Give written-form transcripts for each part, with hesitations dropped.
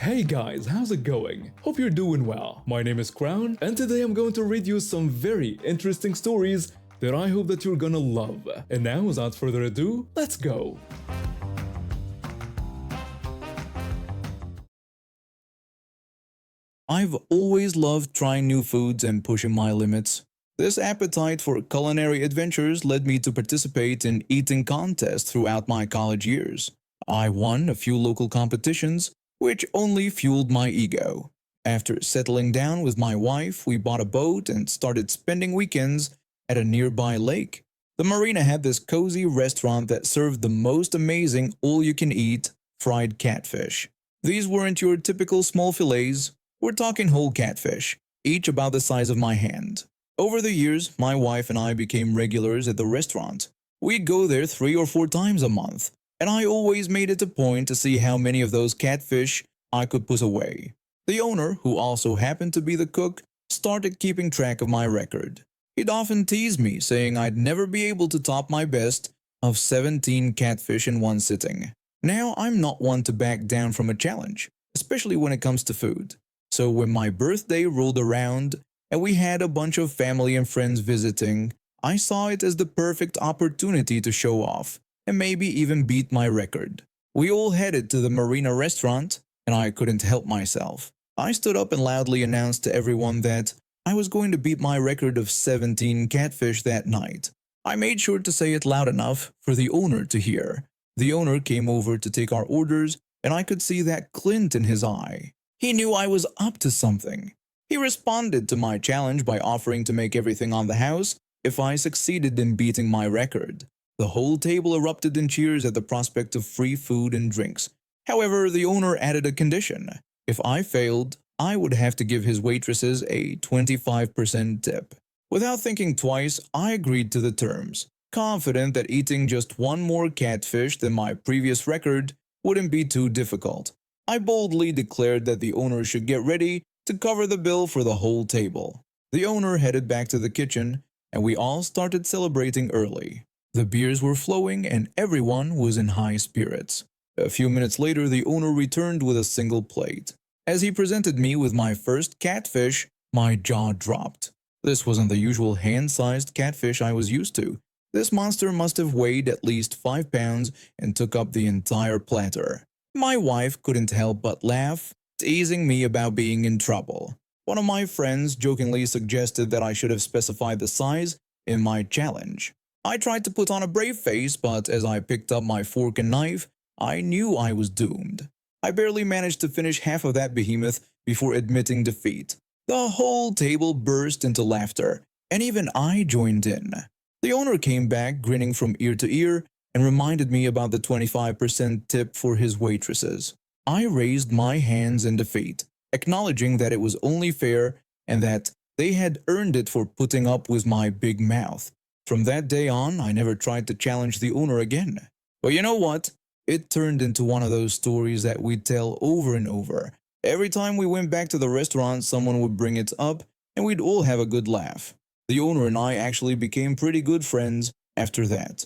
Hey guys, how's it going? Hope you're doing well. My name is Crown, and today I'm going to read you some very interesting stories that I hope that you're gonna love. And now, without further ado, let's go! I've always loved trying new foods and pushing my limits. This appetite for culinary adventures led me to participate in eating contests throughout my college years. I won a few local competitions, which only fueled my ego. After settling down with my wife, we bought a boat and started spending weekends at a nearby lake. The marina had this cozy restaurant that served the most amazing all-you-can-eat fried catfish. These weren't your typical small fillets. We're talking whole catfish, each about the size of my hand. Over the years, my wife and I became regulars at the restaurant. We'd go there 3 or 4 times a month, and I always made it a point to see how many of those catfish I could put away. The owner, who also happened to be the cook, started keeping track of my record. He'd often tease me, saying I'd never be able to top my best of 17 catfish in one sitting. Now, I'm not one to back down from a challenge, especially when it comes to food. So when my birthday rolled around and we had a bunch of family and friends visiting, I saw it as the perfect opportunity to show off and maybe even beat my record. We all headed to the marina restaurant, and I couldn't help myself. I stood up and loudly announced to everyone that I was going to beat my record of 17 catfish that night. I made sure to say it loud enough for the owner to hear. The owner came over to take our orders, and I could see that glint in his eye. He knew I was up to something. He responded to my challenge by offering to make everything on the house if I succeeded in beating my record. The whole table erupted in cheers at the prospect of free food and drinks. However, the owner added a condition. If I failed, I would have to give his waitresses a 25% tip. Without thinking twice, I agreed to the terms, confident that eating just one more catfish than my previous record wouldn't be too difficult. I boldly declared that the owner should get ready to cover the bill for the whole table. The owner headed back to the kitchen, and we all started celebrating early. The beers were flowing, and everyone was in high spirits. A few minutes later, the owner returned with a single plate. As he presented me with my first catfish, my jaw dropped. This wasn't the usual hand-sized catfish I was used to. This monster must have weighed at least 5 pounds and took up the entire platter. My wife couldn't help but laugh, teasing me about being in trouble. One of my friends jokingly suggested that I should have specified the size in my challenge. I tried to put on a brave face, but as I picked up my fork and knife, I knew I was doomed. I barely managed to finish half of that behemoth before admitting defeat. The whole table burst into laughter, and even I joined in. The owner came back grinning from ear to ear and reminded me about the 25% tip for his waitresses. I raised my hands in defeat, acknowledging that it was only fair and that they had earned it for putting up with my big mouth. From that day on, I never tried to challenge the owner again. But you know what? It turned into one of those stories that we'd tell over and over. Every time we went back to the restaurant, someone would bring it up, and we'd all have a good laugh. The owner and I actually became pretty good friends after that.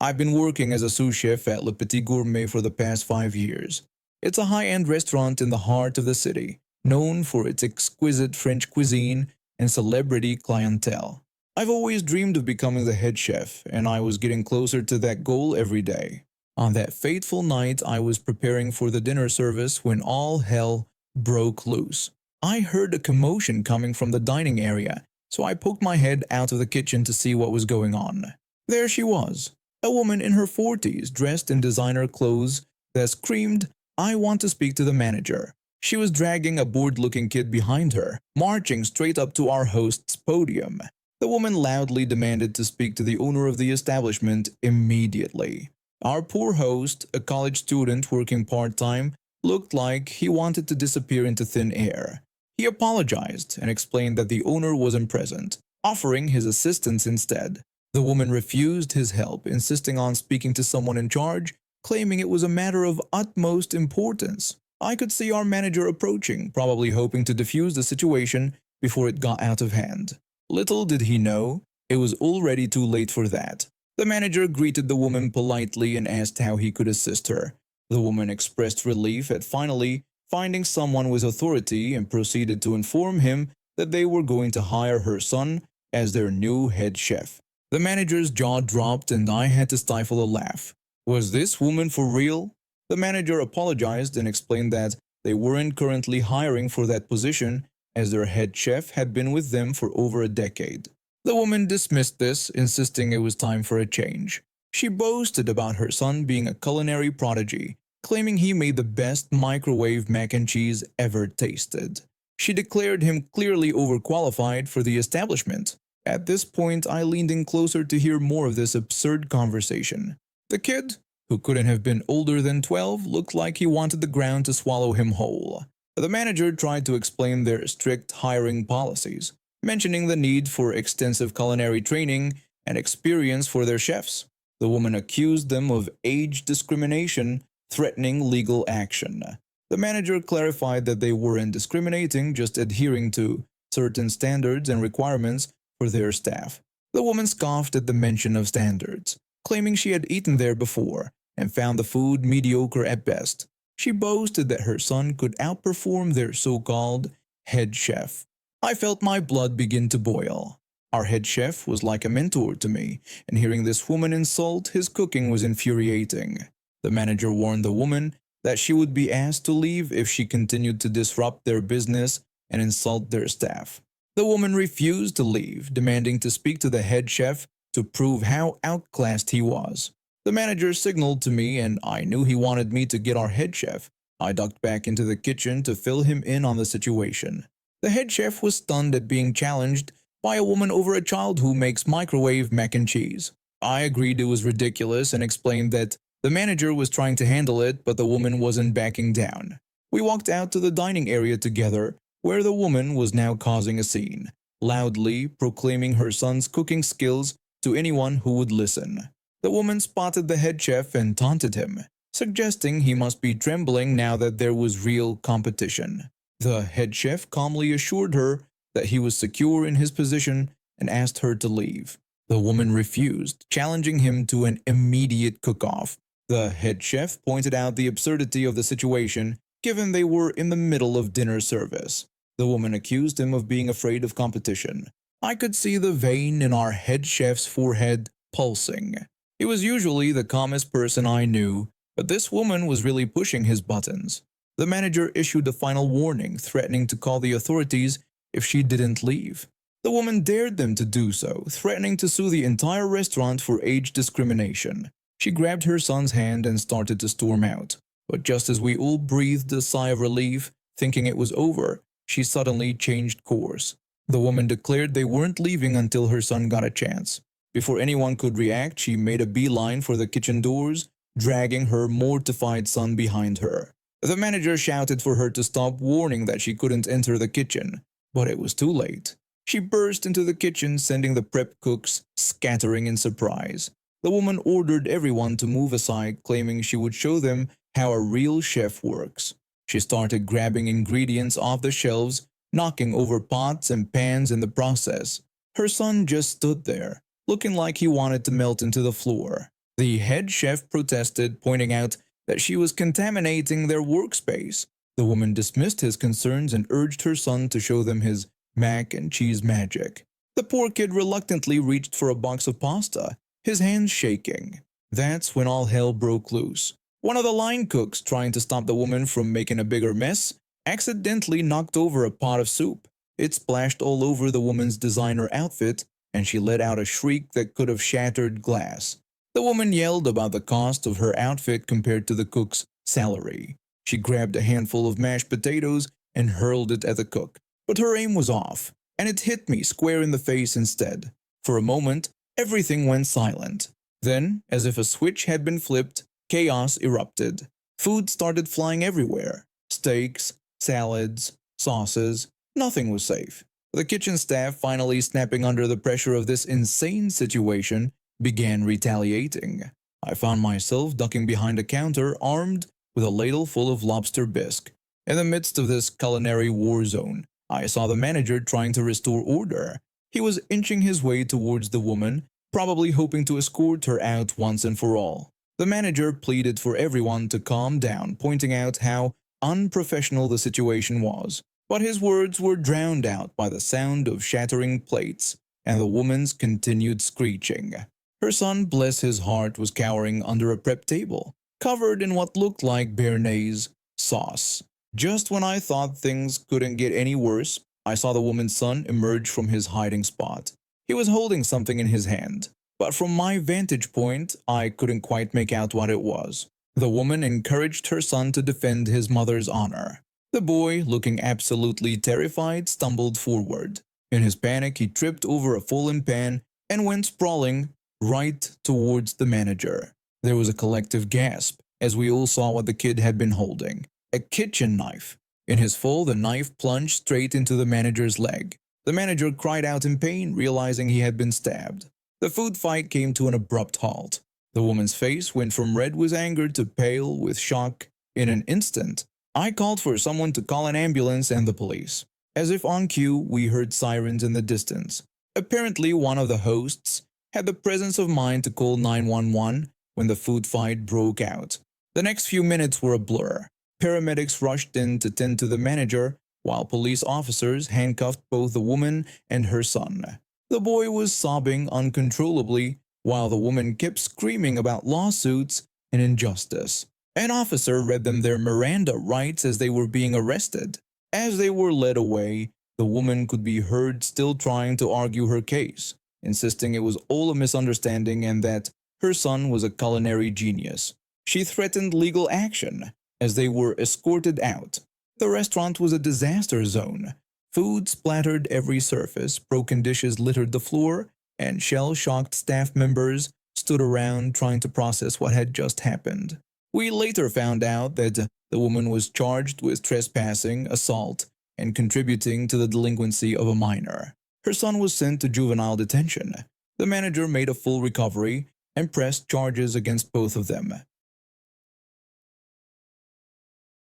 I've been working as a sous chef at Le Petit Gourmet for the past 5 years. It's a high-end restaurant in the heart of the city, known for its exquisite French cuisine and celebrity clientele. I've always dreamed of becoming the head chef, and I was getting closer to that goal every day. On that fateful night, I was preparing for the dinner service when all hell broke loose. I heard a commotion coming from the dining area, so I poked my head out of the kitchen to see what was going on. There she was. A woman in her 40s, dressed in designer clothes, that screamed, "I want to speak to the manager." She was dragging a bored-looking kid behind her, marching straight up to our host's podium. The woman loudly demanded to speak to the owner of the establishment immediately. Our poor host, a college student working part-time, looked like he wanted to disappear into thin air. He apologized and explained that the owner wasn't present, offering his assistance instead. The woman refused his help, insisting on speaking to someone in charge, claiming it was a matter of utmost importance. I could see our manager approaching, probably hoping to defuse the situation before it got out of hand. Little did he know, it was already too late for that. The manager greeted the woman politely and asked how he could assist her. The woman expressed relief at finally finding someone with authority and proceeded to inform him that they were going to hire her son as their new head chef. The manager's jaw dropped and I had to stifle a laugh. Was this woman for real? The manager apologized and explained that they weren't currently hiring for that position as their head chef had been with them for over a decade. The woman dismissed this, insisting it was time for a change. She boasted about her son being a culinary prodigy, claiming he made the best microwave mac and cheese ever tasted. She declared him clearly overqualified for the establishment. At this point, I leaned in closer to hear more of this absurd conversation. The kid, who couldn't have been older than 12, looked like he wanted the ground to swallow him whole. The manager tried to explain their strict hiring policies, mentioning the need for extensive culinary training and experience for their chefs. The woman accused them of age discrimination, threatening legal action. The manager clarified that they weren't discriminating, just adhering to certain standards and requirements for their staff. The woman scoffed at the mention of standards, claiming she had eaten there before and found the food mediocre at best. She boasted that her son could outperform their so-called head chef. I felt my blood begin to boil. Our head chef was like a mentor to me, and hearing this woman insult his cooking was infuriating. The manager warned the woman that she would be asked to leave if she continued to disrupt their business and insult their staff. The woman refused to leave, demanding to speak to the head chef to prove how outclassed he was. The manager signaled to me, and I knew he wanted me to get our head chef. I ducked back into the kitchen to fill him in on the situation. The head chef was stunned at being challenged by a woman over a child who makes microwave mac and cheese. I agreed it was ridiculous and explained that the manager was trying to handle it, but the woman wasn't backing down. We walked out to the dining area together, where the woman was now causing a scene, loudly proclaiming her son's cooking skills to anyone who would listen. The woman spotted the head chef and taunted him, suggesting he must be trembling now that there was real competition. The head chef calmly assured her that he was secure in his position and asked her to leave. The woman refused, challenging him to an immediate cook-off. The head chef pointed out the absurdity of the situation, given they were in the middle of dinner service. The woman accused him of being afraid of competition. I could see the vein in our head chef's forehead pulsing. He was usually the calmest person I knew, but this woman was really pushing his buttons. The manager issued a final warning, threatening to call the authorities if she didn't leave. The woman dared them to do so, threatening to sue the entire restaurant for age discrimination. She grabbed her son's hand and started to storm out. But just as we all breathed a sigh of relief, thinking it was over, she suddenly changed course. The woman declared they weren't leaving until her son got a chance. Before anyone could react, she made a beeline for the kitchen doors, dragging her mortified son behind her. The manager shouted for her to stop, warning that she couldn't enter the kitchen. But it was too late. She burst into the kitchen, sending the prep cooks scattering in surprise. The woman ordered everyone to move aside, claiming she would show them how a real chef works. She started grabbing ingredients off the shelves, knocking over pots and pans in the process. Her son just stood there, looking like he wanted to melt into the floor. The head chef protested, pointing out that she was contaminating their workspace. The woman dismissed his concerns and urged her son to show them his mac and cheese magic. The poor kid reluctantly reached for a box of pasta, his hands shaking. That's when all hell broke loose. One of the line cooks, trying to stop the woman from making a bigger mess, accidentally knocked over a pot of soup. It splashed all over the woman's designer outfit, and she let out a shriek that could have shattered glass. The woman yelled about the cost of her outfit compared to the cook's salary. She grabbed a handful of mashed potatoes and hurled it at the cook. But her aim was off, and it hit me square in the face instead. For a moment, everything went silent. Then, as if a switch had been flipped, chaos erupted. Food started flying everywhere. Steaks, salads, sauces, nothing was safe. The kitchen staff, finally snapping under the pressure of this insane situation, began retaliating. I found myself ducking behind a counter, armed with a ladle full of lobster bisque. In the midst of this culinary war zone, I saw the manager trying to restore order. He was inching his way towards the woman, probably hoping to escort her out once and for all. The manager pleaded for everyone to calm down, pointing out how unprofessional the situation was. But his words were drowned out by the sound of shattering plates and the woman's continued screeching. Her son, bless his heart, was cowering under a prep table, covered in what looked like béarnaise sauce. Just when I thought things couldn't get any worse, I saw the woman's son emerge from his hiding spot. He was holding something in his hand, but from my vantage point, I couldn't quite make out what it was. The woman encouraged her son to defend his mother's honor. The boy, looking absolutely terrified, stumbled forward. In his panic, he tripped over a fallen pan and went sprawling right towards the manager. There was a collective gasp as we all saw what the kid had been holding: a kitchen knife. In his fall, the knife plunged straight into the manager's leg. The manager cried out in pain, realizing he had been stabbed. The food fight came to an abrupt halt. The woman's face went from red with anger to pale with shock in an instant. I called for someone to call an ambulance and the police. As if on cue, we heard sirens in the distance. Apparently, one of the hosts had the presence of mind to call 911 when the food fight broke out. The next few minutes were a blur. Paramedics rushed in to tend to the manager, while police officers handcuffed both the woman and her son. The boy was sobbing uncontrollably, while the woman kept screaming about lawsuits and injustice. An officer read them their Miranda rights as they were being arrested. As they were led away, the woman could be heard still trying to argue her case, insisting it was all a misunderstanding and that her son was a culinary genius. She threatened legal action as they were escorted out. The restaurant was a disaster zone. Food splattered every surface, broken dishes littered the floor, and shell-shocked staff members stood around trying to process what had just happened. We later found out that the woman was charged with trespassing, assault, and contributing to the delinquency of a minor. Her son was sent to juvenile detention. The manager made a full recovery and pressed charges against both of them.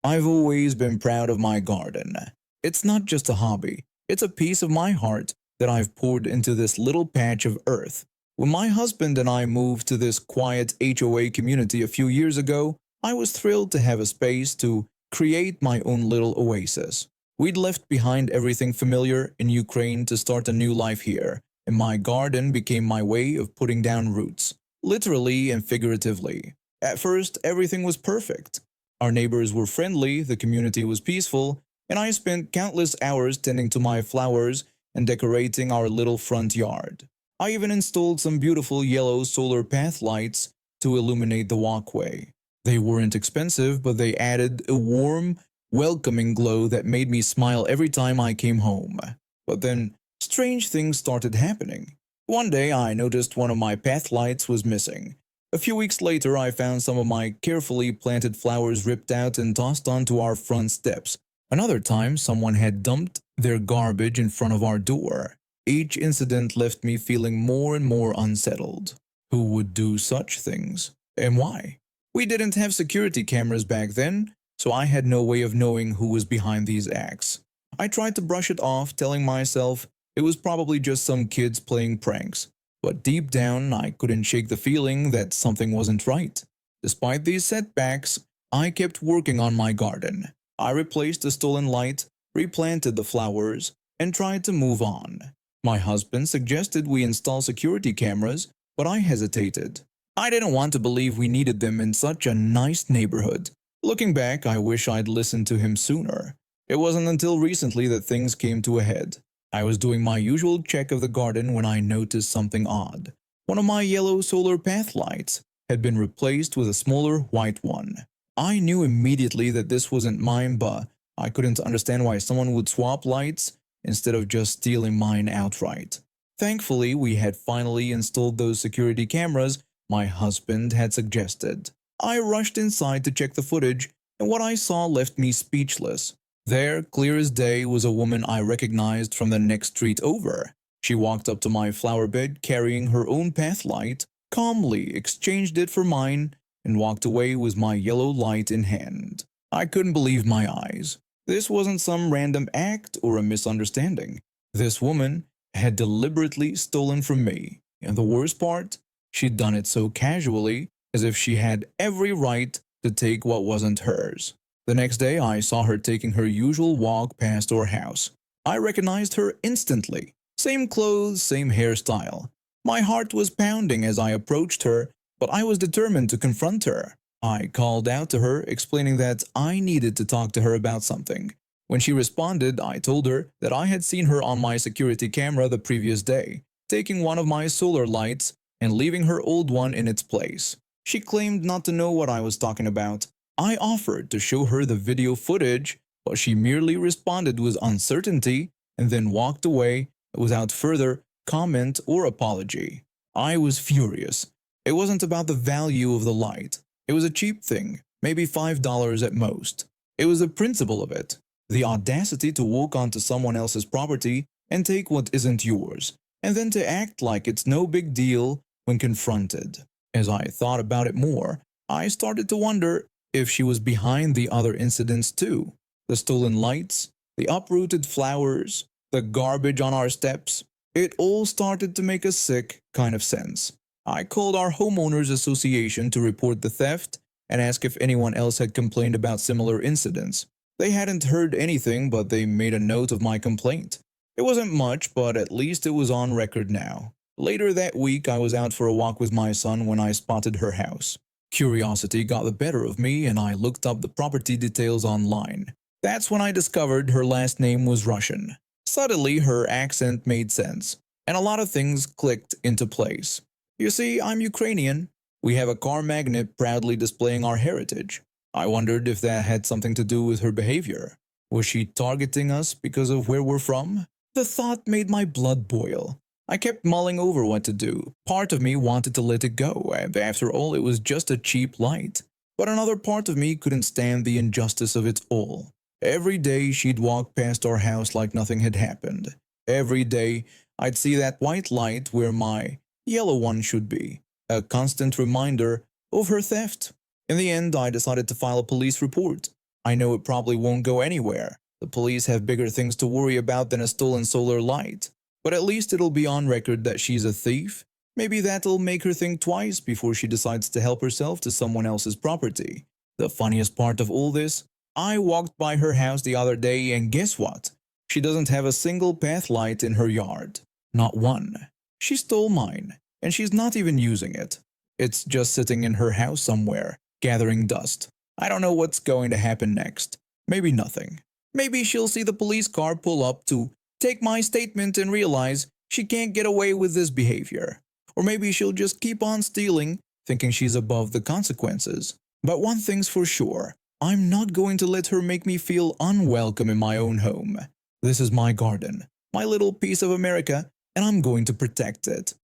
I've always been proud of my garden. It's not just a hobby, it's a piece of my heart that I've poured into this little patch of earth. When my husband and I moved to this quiet HOA community a few years ago, I was thrilled to have a space to create my own little oasis. We'd left behind everything familiar in Ukraine to start a new life here, and my garden became my way of putting down roots, literally and figuratively. At first, everything was perfect. Our neighbors were friendly, the community was peaceful, and I spent countless hours tending to my flowers and decorating our little front yard. I even installed some beautiful yellow solar path lights to illuminate the walkway. They weren't expensive, but they added a warm, welcoming glow that made me smile every time I came home. But then, strange things started happening. One day I noticed one of my path lights was missing. A few weeks later I found some of my carefully planted flowers ripped out and tossed onto our front steps. Another time someone had dumped their garbage in front of our door. Each incident left me feeling more and more unsettled. Who would do such things? And why? We didn't have security cameras back then, so I had no way of knowing who was behind these acts. I tried to brush it off, telling myself it was probably just some kids playing pranks. But deep down, I couldn't shake the feeling that something wasn't right. Despite these setbacks, I kept working on my garden. I replaced the stolen light, replanted the flowers, and tried to move on. My husband suggested we install security cameras, but I hesitated. I didn't want to believe we needed them in such a nice neighborhood. Looking back, I wish I'd listened to him sooner. It wasn't until recently that things came to a head. I was doing my usual check of the garden when I noticed something odd. One of my yellow solar path lights had been replaced with a smaller white one. I knew immediately that this wasn't mine, but I couldn't understand why someone would swap lights instead of just stealing mine outright. Thankfully, we had finally installed those security cameras my husband had suggested. I rushed inside to check the footage, and what I saw left me speechless. There, clear as day, was a woman I recognized from the next street over. She walked up to my flower bed carrying her own path light, calmly exchanged it for mine, and walked away with my yellow light in hand. I couldn't believe my eyes. This wasn't some random act or a misunderstanding. This woman had deliberately stolen from me. And the worst part, she'd done it so casually as if she had every right to take what wasn't hers. The next day, I saw her taking her usual walk past our house. I recognized her instantly. Same clothes, same hairstyle. My heart was pounding as I approached her, but I was determined to confront her. I called out to her, explaining that I needed to talk to her about something. When she responded, I told her that I had seen her on my security camera the previous day, taking one of my solar lights and leaving her old one in its place. She claimed not to know what I was talking about. I offered to show her the video footage, but she merely responded with uncertainty and then walked away without further comment or apology. I was furious. It wasn't about the value of the light. It was a cheap thing, maybe $5 at most. It was the principle of it, the audacity to walk onto someone else's property and take what isn't yours, and then to act like it's no big deal when confronted. As I thought about it more, I started to wonder if she was behind the other incidents too. The stolen lights, the uprooted flowers, the garbage on our steps. It all started to make a sick kind of sense. I called our homeowners association to report the theft and ask if anyone else had complained about similar incidents. They hadn't heard anything, but they made a note of my complaint. It wasn't much, but at least it was on record now. Later that week, I was out for a walk with my son when I spotted her house. Curiosity got the better of me and I looked up the property details online. That's when I discovered her last name was Russian. Suddenly, her accent made sense, and a lot of things clicked into place. You see, I'm Ukrainian. We have a car magnet proudly displaying our heritage. I wondered if that had something to do with her behavior. Was she targeting us because of where we're from? The thought made my blood boil. I kept mulling over what to do. Part of me wanted to let it go, and after all, it was just a cheap light. But another part of me couldn't stand the injustice of it all. Every day she'd walk past our house like nothing had happened. Every day I'd see that white light where my yellow one should be, a constant reminder of her theft. In the end, I decided to file a police report. I know it probably won't go anywhere. The police have bigger things to worry about than a stolen solar light. But at least it'll be on record that she's a thief. Maybe that'll make her think twice before she decides to help herself to someone else's property. The funniest part of all this, I walked by her house the other day and guess what? She doesn't have a single path light in her yard. Not one. She stole mine, and she's not even using it. It's just sitting in her house somewhere, gathering dust. I don't know what's going to happen next. Maybe nothing. Maybe she'll see the police car pull up to take my statement and realize she can't get away with this behavior. Or maybe she'll just keep on stealing, thinking she's above the consequences. But one thing's for sure, I'm not going to let her make me feel unwelcome in my own home. This is my garden, my little piece of America, and I'm going to protect it.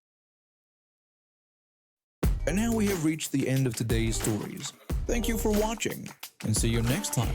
And now we have reached the end of today's stories. Thank you for watching, and see you next time.